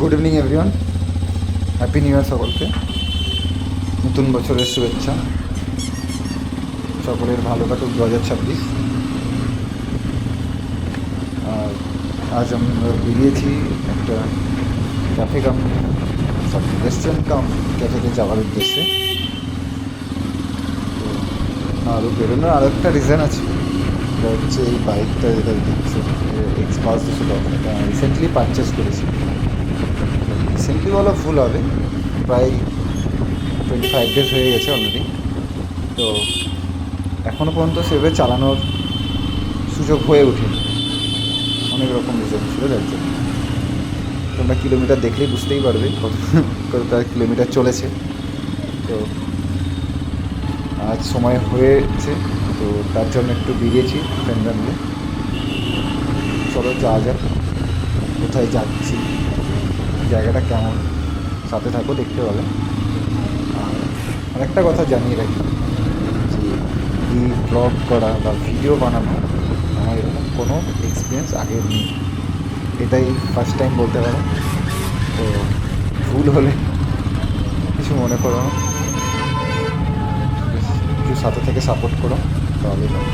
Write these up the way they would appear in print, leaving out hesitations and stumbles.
Good evening everyone, happy new year সকলকে। নতুন বছরের শুভেচ্ছা, সকলের ভালো কাটুক 2026। আর আজ আমরা বেরিয়েছি একটা ক্যাফে কাম রেস্টুরেন্ট কাম ক্যাফেতে যাওয়ার উদ্দেশ্যে। তো আরও বেরোনোর আরও একটা রিজন আছে, এটা হচ্ছে এই বাইকটা যেটা দিচ্ছে এক্সপাস 210, এটা রিসেন্টলি পারচেস করেছি। রিসেন্টলি বলা ভুল হবে, প্রায় 25 ডেজ হয়ে গেছে অলরেডি। তো এখনও পর্যন্ত সেভাবে চালানোর সুযোগ হয়ে ওঠেনি, অনেক রকম রিজন ছিল যার জন্য। তোমরা কিলোমিটার দেখলেই বুঝতেই পারবে কতটা কিলোমিটার চলেছে। তো আজ সময় হয়েছে, তো তার জন্য একটু বেরিয়েছি ফ্রেন্ডরা মিলে। চলো যাওয়া যাক, কোথায় যাচ্ছি, জায়গাটা কেমন, সাথে থাকো, দেখতে পাবে। আর আরেকটা কথা জানিয়ে রাখি যে এই ব্লগ করা বা ভিডিও বানানো আমার এরকম কোনো এক্সপিরিয়েন্স আগের নেই, এটাই ফার্স্ট টাইম বলতে পারো। তো ভুল হলে কিছু মনে করো না, একটু সাথে থেকে সাপোর্ট করো, তাহলে ভালো।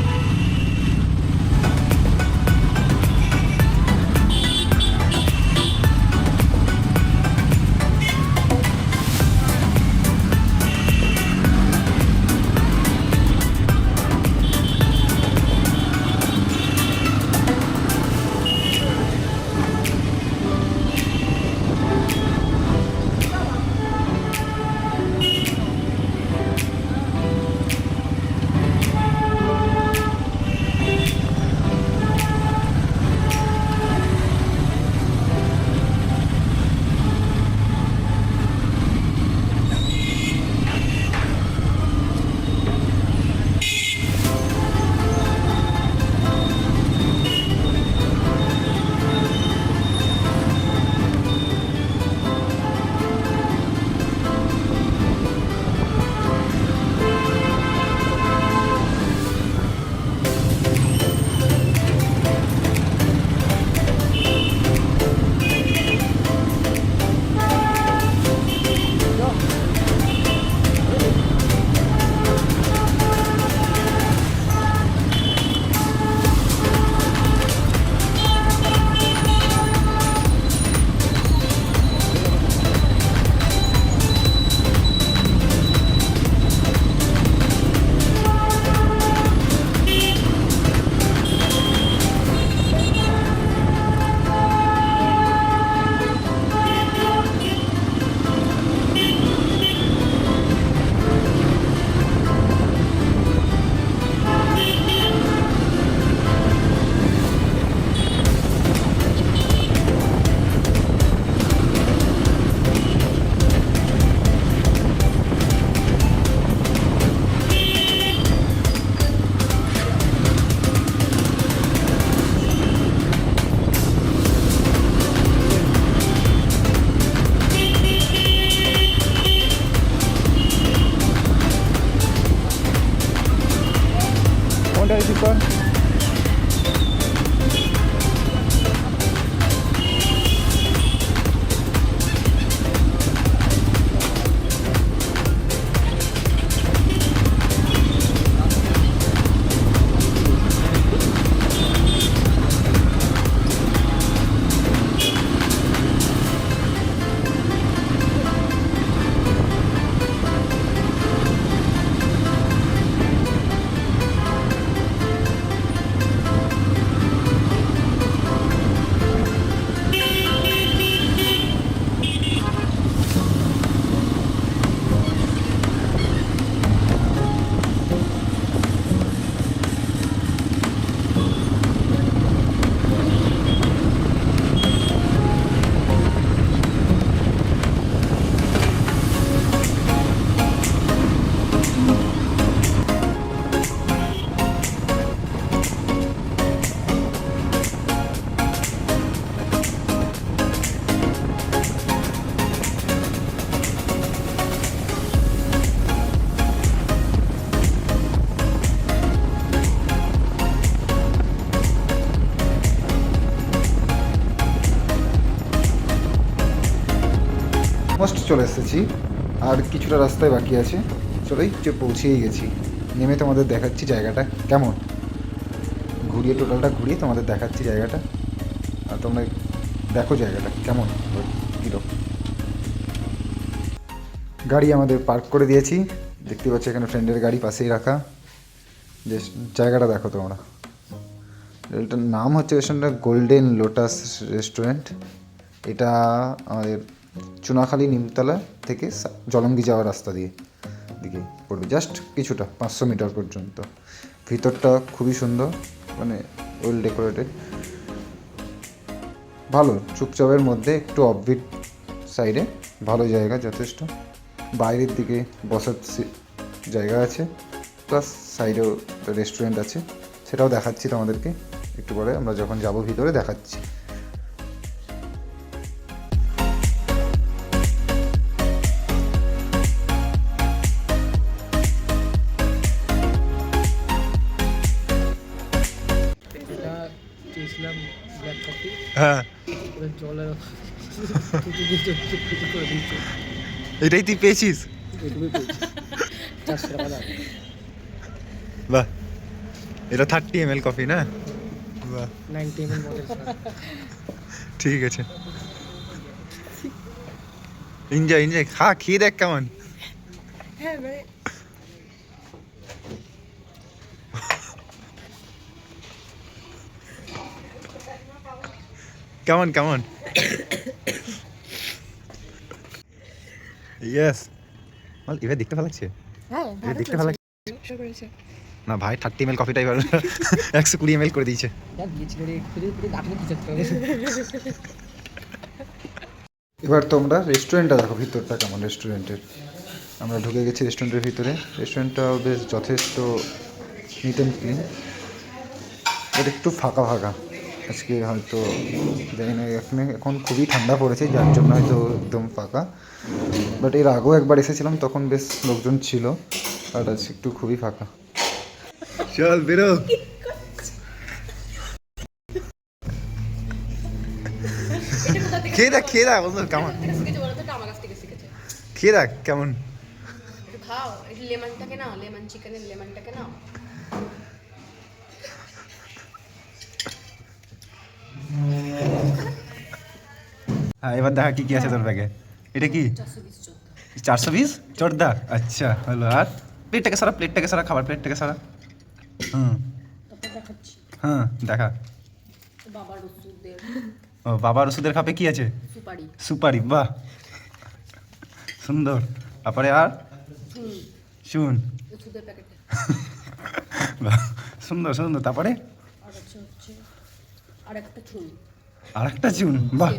কোনটা রিসিভ কর? অলমোস্ট চলে এসেছি, আর কিছুটা রাস্তায় বাকি আছে। চলোই পৌঁছেই গেছি। নেমে তোমাদের দেখাচ্ছি জায়গাটা কেমন, ঘুরিয়ে টোটালটা ঘুরিয়ে তোমাদের দেখাচ্ছি জায়গাটা, আর তোমরা দেখো জায়গাটা কেমন কীরকম। গাড়ি আমাদের পার্ক করে দিয়েছি, দেখতে পাচ্ছি এখানে ফ্রেন্ডের গাড়ি পাশেই রাখা। যে জায়গাটা দেখো তোমরা, এটার নাম হচ্ছে রেস্টুরেন্টটা গোল্ডেন লোটাস রেস্টুরেন্ট। এটা আমাদের চুনাখালী নিমতলা থেকে জলঙ্গি যাওয়ার রাস্তা দিকে পড়বে, জাস্ট কিছুটা 500 মিটার পর্যন্ত। ভিতরটা খুবই সুন্দর, মানে ওয়েল ডেকোরেটেড, ভালো চুপচাপের মধ্যে, একটু অফবিট সাইডে, ভালো জায়গা যথেষ্ট। বাইরের দিকে বসার জায়গা আছে, প্লাস সাইডেও রেস্টুরেন্ট আছে, সেটাও দেখাচ্ছি তোমাদেরকে একটু পরে আমরা যখন যাব ভিতরে দেখাচ্ছি। হ্যাঁ এটাই তুই পেয়েছিস? বাহ, এটা 30 ml কফি না? বাহ, 90 ml মডেল। ঠিক আছে, এনজয় খা, খেয়ে দেখ কেমন। হ্যাঁ ভাই, কেমন ইয়েস, এবার দেখতে ভালো লাগছে। হ্যাঁ দেখতে ভালো লাগছে না ভাই, 30 ml কফিটা এবার 120 ml করে দিয়েছে। এবার তোমরা রেস্টুরেন্টটা দেখো, ভিতরটা কেমন রেস্টুরেন্টের। আমরা ঢুকে গেছি রেস্টুরেন্টের ভিতরে। রেস্টুরেন্টটাও বেশ যথেষ্ট নিট অ্যান্ড ক্লিন, বাট একটু ফাঁকা আজকে হয়তো জানি না, এখন খুবই ঠান্ডা পড়েছে যার জন্য হয়তো একদম ফাঁকা, বাট এর আগেও একবার এসেছিলাম তখন বেশ লোকজন ছিল, আর আজকে একটু খুবই ফাঁকা। চল বেরো, খেয়ে দেখ বন্ধু কেমন, খেয়ে দেখ কেমন। খাও, লেমনটাকে নাও, লেমন চিকেনের লেমনটাকে নাও। হ্যাঁ এবার দেখা কি আছে তোর ব্যাগে। এটা কি 420 চোরদা? আচ্ছা হলো। আর প্লেটটাকে সারা খাবার প্লেটটাকে সারা। হ্যাঁ দেখা। বাবার ওষুধের খাপে কি আছে? সুপারি। বাহ সুন্দর। তারপরে আর চুন, সুন্দর। তারপরে আর একটা চুন। বাহ,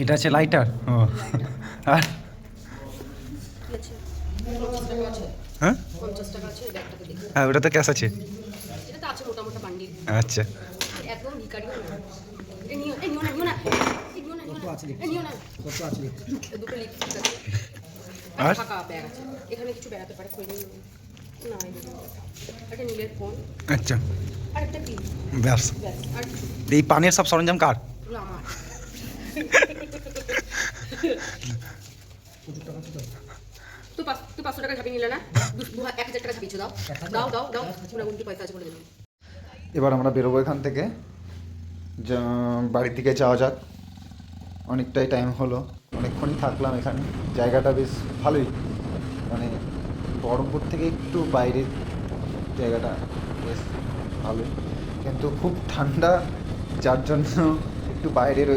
এটা আছে লাইটার। ও আর হ্যাঁ ওটা তো ক্যাশ আছে। আচ্ছা আর এখানে কিছু বেড়াতে পারে, আচ্ছা ব্যাস। এই পানের সব সরঞ্জাম কার? তুই 500 টাকা ছাপিয়ে নিলে না, 1000 টাকা ছাপিয়েছো, দাও পয়সা আছে বলে দিলাম। এবার আমরা বেরোবো এখান থেকে, বাড়ির দিকে যাওয়া যাক। অনেকটাই টাইম হলো, অনেকক্ষণই থাকলাম এখানে। জায়গাটা বেশ ভালোই, মানে বহরমপুর থেকে একটু বাইরের জায়গাটা বেশ ভালোই, কিন্তু খুব ঠান্ডা, যার জন্য একটু বাইরের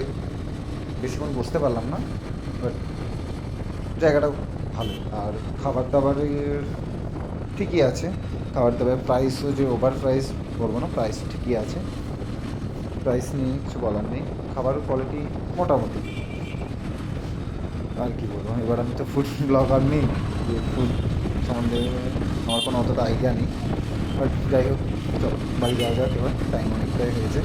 বেশিক্ষণ বসতে পারলাম না, বাট জায়গাটাও ভালো। আর খাবার দাবারের ঠিকই আছে, খাবার দাবারের প্রাইসও যে ওভার প্রাইস বলবো না, প্রাইস ঠিকই আছে, প্রাইস নিয়ে কিছু বলার নেই। খাবারের কোয়ালিটি মোটামুটি, আর কি বলবো। এবার আমি তো ফুড ব্লগার নেই, যে ফুড সম্বন্ধে আমার কোনো অতটা আইডিয়া নেই, বাট যাই হোক চল বাড়ি যাওয়া যাক। এবার টাইম অনেকটাই হয়েছে।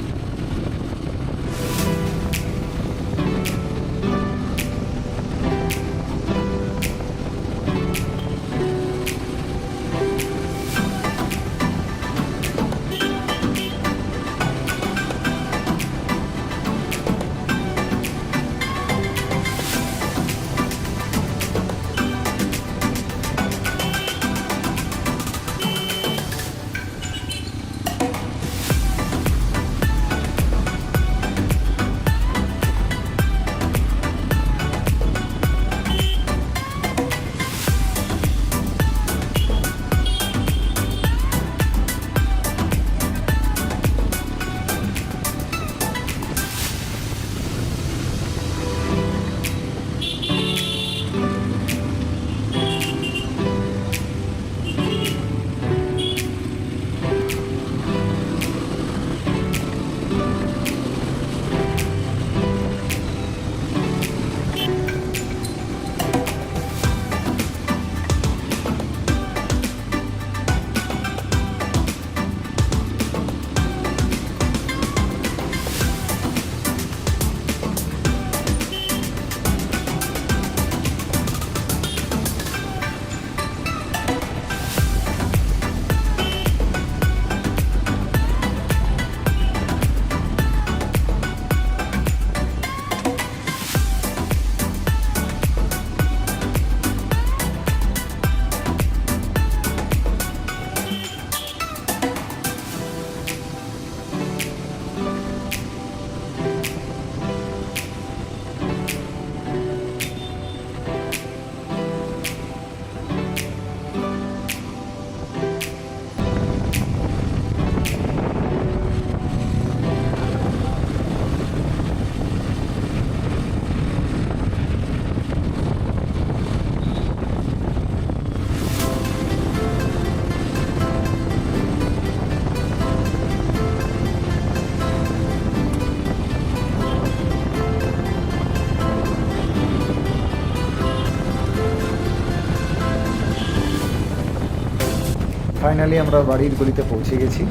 ফাইনালি আমরা বাড়ির গলিতে পৌঁছে গেছি।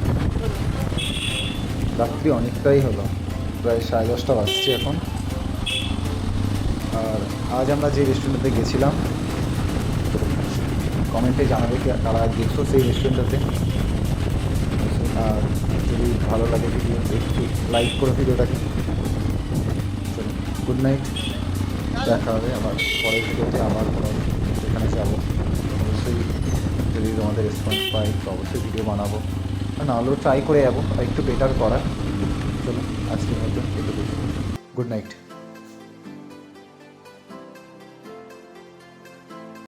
রাত্রি অনেকটাই হলো, প্রায় 10:30 বাজছে এখন। আর আজ আমরা যে রেস্টুরেন্টে গেছিলাম, কমেন্টে জানাবে কি কারা গেছো সেই রেস্টুরেন্টটাতে। আর যদি ভালো লাগে ভিডিও একটু লাইক করে ভিডিওটাকে। গুড নাইট, দেখা হবে আবার পরের ভিডিওতে। আবার কোনো যেখানে যাবো অবশ্যই যদি তোমাদের রেসপন্স পাই তো অবশ্যই ভিডিও বানাবো, আর না হলেও ট্রাই করে যাবো আর একটু বেটার করার। চলো আজকের মতো এটুকু, গুড নাইট।